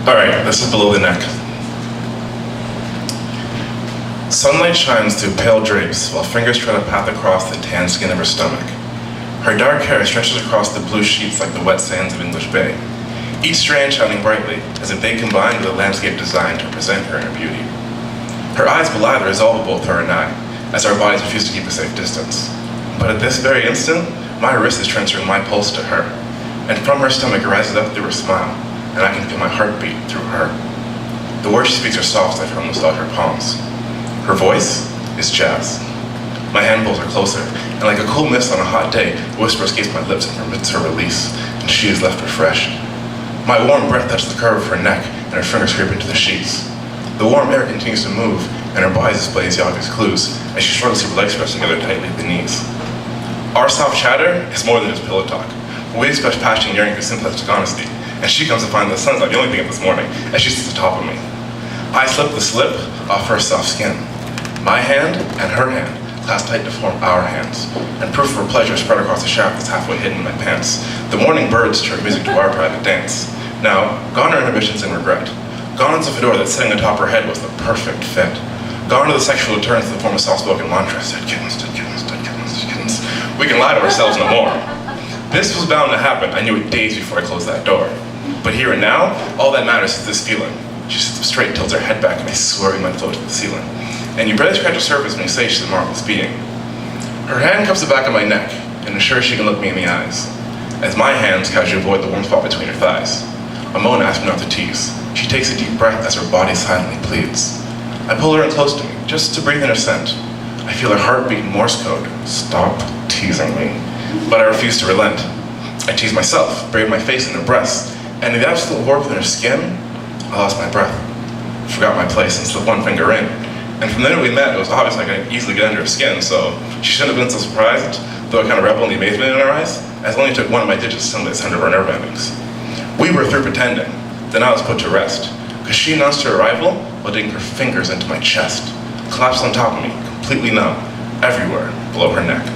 Alright, this is below the neck. Sunlight shines through pale drapes while fingers try to path across the tan skin of her stomach. Her dark hair stretches across the blue sheets like the wet sands of English Bay, each strand shining brightly as if they combined with a landscape designed to present her in her beauty. Her eyes belie the resolve of both her and I, as our bodies refuse to keep a safe distance. But at this very instant, my wrist is transferring my pulse to her, and from her stomach it rises up through her smile, and I can feel my heartbeat through her. The words she speaks are soft as I feel them massage her palms. Her voice is jazz. My handfuls are closer, and like a cool mist on a hot day, a whisper escapes my lips and permits her release, and she is left refreshed. My warm breath touches the curve of her neck, and her fingers creep into the sheets. The warm air continues to move, and her body displays the obvious clues, as she struggles to her legs pressed together tightly at the knees. Our soft chatter is more than just pillow talk. We express passion and yearning for simplistic honesty, and she comes to find the sun's not the only thing of this morning, as she sits atop of me. I slip the slip off her soft skin. My hand and her hand clasped tight to form our hands, and proof of her pleasure spread across the shaft that's halfway hidden in my pants. The morning birds chirp music to our private dance. Now, gone are inhibitions and regret. Gone is the fedora that sitting atop her head was the perfect fit. Gone are the sexual deterrents that form a soft-spoken mantra. Dead kittens, dead kittens, dead kittens, dead kittens. We can lie to ourselves no more. This was bound to happen. I knew it days before I closed that door. But here and now, all that matters is this feeling. She sits up straight, tilts her head back, and I swear we might float to the ceiling. And you barely scratch the surface when you say she's a marvelous being. Her hand cups the back of my neck, and ensures she can look me in the eyes, as my hands casually avoid the warm spot between her thighs. A moan asks me not to tease. She takes a deep breath as her body silently pleads. I pull her in close to me, just to breathe in her scent. I feel her heartbeat in Morse code. Stop teasing me. But I refuse to relent. I tease myself, buried my face in her breasts, and in the absolute warmth in her skin, I lost my breath. Forgot my place and slipped one finger in. And from the minute we met, it was obvious I could easily get under her skin, so she shouldn't have been so surprised, though I kind of reveled in the amazement in her eyes, as it only took one of my digits to stimulate the center of her nerve endings. We were through pretending, then I was put to rest, because she announced her arrival while digging her fingers into my chest, collapsed on top of me, completely numb, everywhere below her neck.